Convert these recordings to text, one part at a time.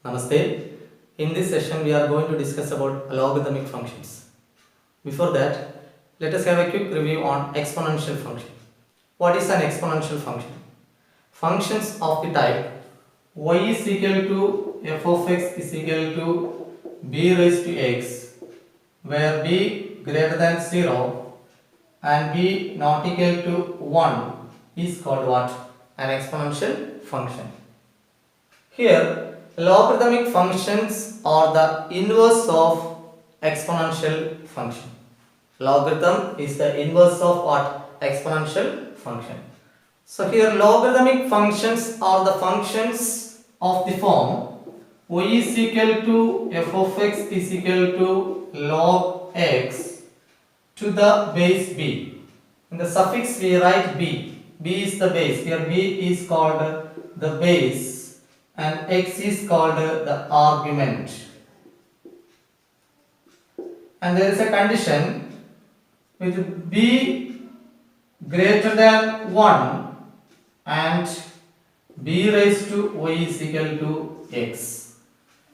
Namaste. In this session, we are going to discuss about logarithmic functions. Before that, let us have a quick review on exponential function. What is an exponential function? Functions of the type y is equal to f of x is equal to b raised to x, where b greater than 0 and b not equal to 1 is called what? An exponential function. Here, logarithmic functions are the inverse of exponential function. Logarithm is the inverse of what? Exponential function. So here logarithmic functions are the functions of the form y is equal to f of x is equal to log x to the base b. In the suffix we write b. b is the base. Here b is called the base and x is called the argument. And there is a condition with b greater than 1 and b raised to y is equal to x.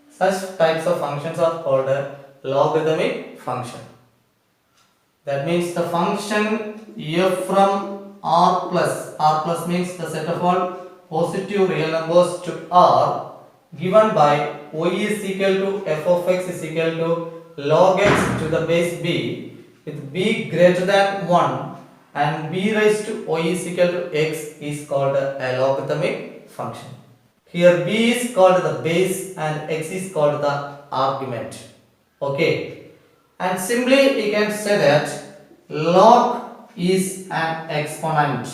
Such types of functions are called a logarithmic function. That means the function f from r plus means the set of all positive real numbers to r given by y is equal to f of x is equal to log x to the base b with b greater than 1 and b raised to y is equal to x is called a logarithmic function. Here b is called the base and x is called the argument. Okay. And simply you can say that log is an exponent.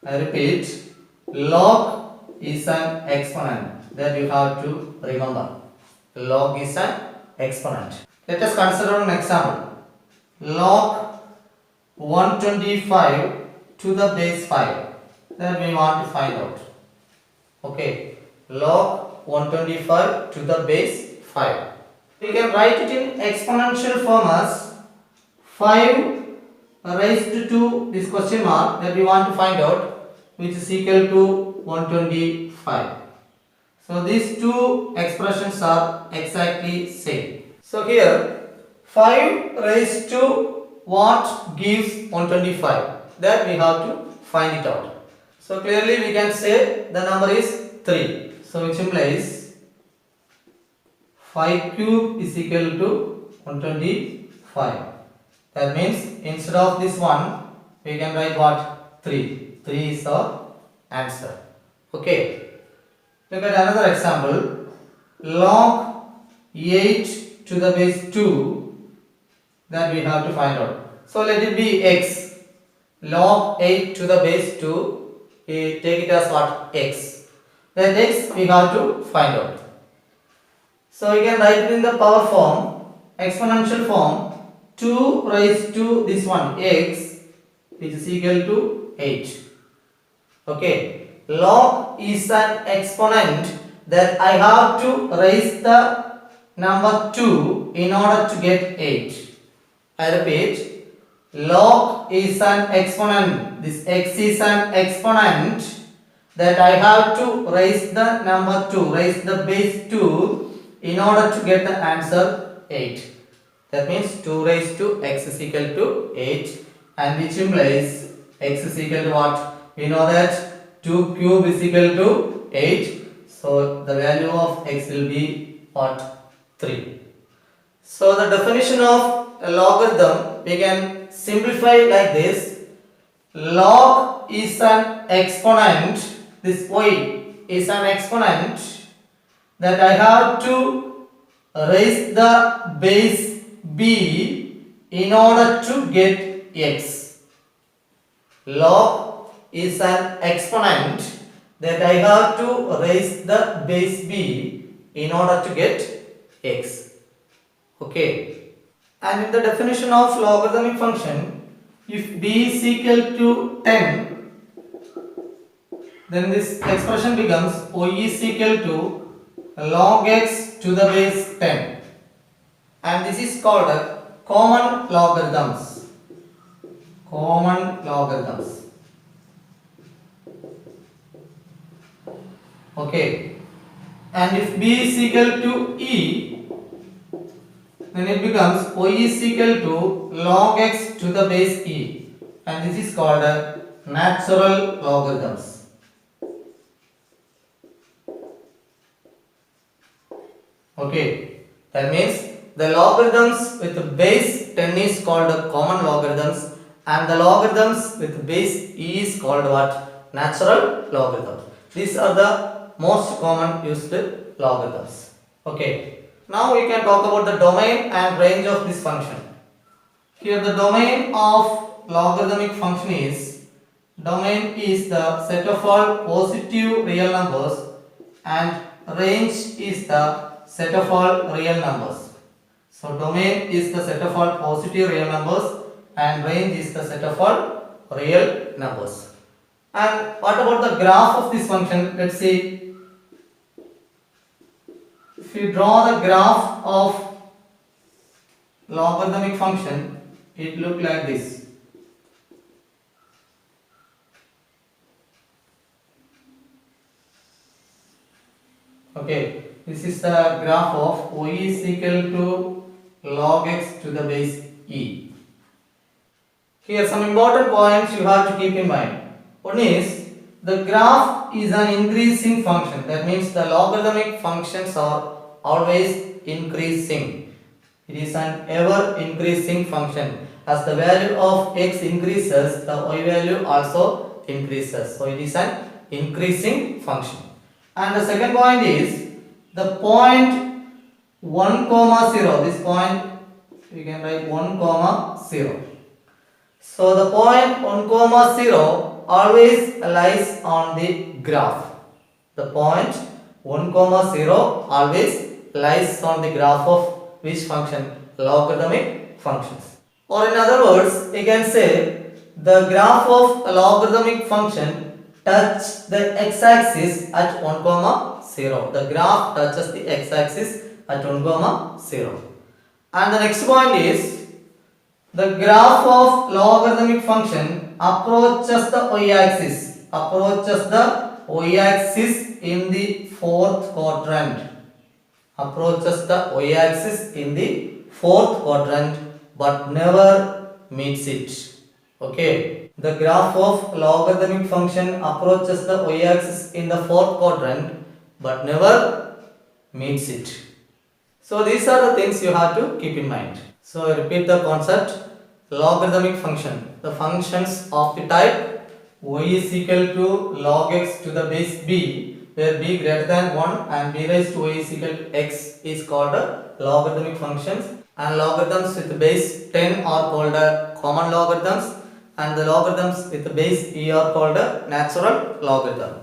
I repeat, log is an exponent. That you have to remember. Log is an exponent. Let us consider an example. Log 125 to the base 5. Then we want to find out. Okay. Log 125 to the base 5. We can write it in exponential form as 5 raised to this question mark that we want to find out, which is equal to 125. So these two expressions are exactly same. So here 5 raised to what gives 125? That we have to find it out. So clearly we can say the number is 3. So which implies 5 cube is equal to 125. That means instead of this one we can write what? 3. 3 is our answer. Okay. Look at another example. Log 8 to the base 2. That we have to find out. So let it be x. Log 8 to the base 2. We take it as what? X. Then x we have to find out. So you can write it in the power form, exponential form, 2 raised to this one x, which is equal to 8. Okay. Log is an exponent that I have to raise the number 2 in order to get 8. I repeat, log is an exponent. This x is an exponent that I have to raise the number 2, raise the base 2 in order to get the answer 8. That means 2 raised to x is equal to 8, and which implies x is equal to what? We know that 2 cube is equal to 8. So the value of x will be what? 3. So the definition of a logarithm we can simplify like this. Log is an exponent. This y is an exponent that I have to raise the base b in order to get x. Log is an exponent that I have to raise the base b in order to get x. Okay. And in the definition of logarithmic function, if b is equal to 10, then this expression becomes y is equal to log x to the base 10. And this is called common logarithms. Common logarithms. Okay. And if b is equal to e, then it becomes y is equal to log x to the base e, and this is called a natural logarithms. Okay, that means the logarithms with base 10 is called common logarithms, and the logarithms with base e is called what? Natural logarithms. These are the most common used logarithms. Okay. Now we can talk about the domain and range of this function. Here the domain of logarithmic function is the set of all positive real numbers, and range is the set of all real numbers. So domain is the set of all positive real numbers and range is the set of all real numbers. And what about the graph of this function? Let's see. If you draw the graph of logarithmic function, it look like this. Okay, this is the graph of y is equal to log x to the base e. Here some important points you have to keep in mind. One is the graph is an increasing function. That means the logarithmic functions are always increasing. It is an ever increasing function. As the value of x increases, the y value also increases. So it is an increasing function. And the second point is the point 1 comma 0. This point we can write 1 comma 0. So the point 1 comma 0 always lies on the graph. The point 1 comma 0 always lies on the graph of which function? Logarithmic functions. Or in other words, you can say the graph of a logarithmic function touch the x-axis at 1 comma 0. The graph touches the x-axis at 1 comma 0. And the next point is the graph of logarithmic function approaches the y-axis. Approaches the y-axis in the fourth quadrant. Approaches the y-axis in the fourth quadrant but never meets it. Okay. The graph of logarithmic function approaches the y-axis in the fourth quadrant but never meets it. So these are the things you have to keep in mind. So I repeat the concept. Logarithmic function. The functions of the type y is equal to log x to the base b, where b greater than 1 and b raised to y is equal to x is called logarithmic functions, and logarithms with base 10 are called common logarithms, and the logarithms with base e are called natural logarithm.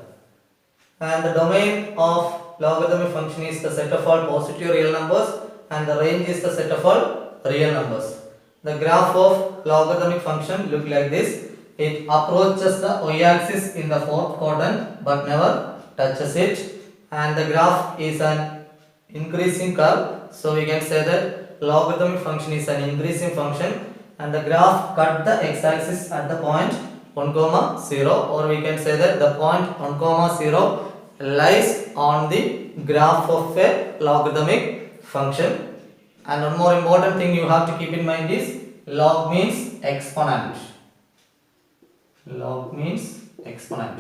And the domain of logarithmic function is the set of all positive real numbers, and the range is the set of all real numbers. The graph of logarithmic function look like this. It approaches the y-axis in the fourth quadrant but never touches it, and the graph is an increasing curve. So we can say that logarithmic function is an increasing function, and the graph cut the x-axis at the point 1 comma 0, or we can say that the point 1 comma 0 lies on the graph of a logarithmic function. And one more important thing you have to keep in mind is log means exponent. Log means exponent.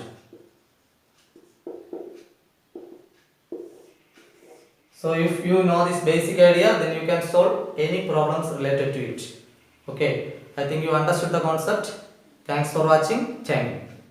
So if you know this basic idea, then you can solve any problems related to it. Okay, I think you understood the concept. Thanks for watching. Thank you.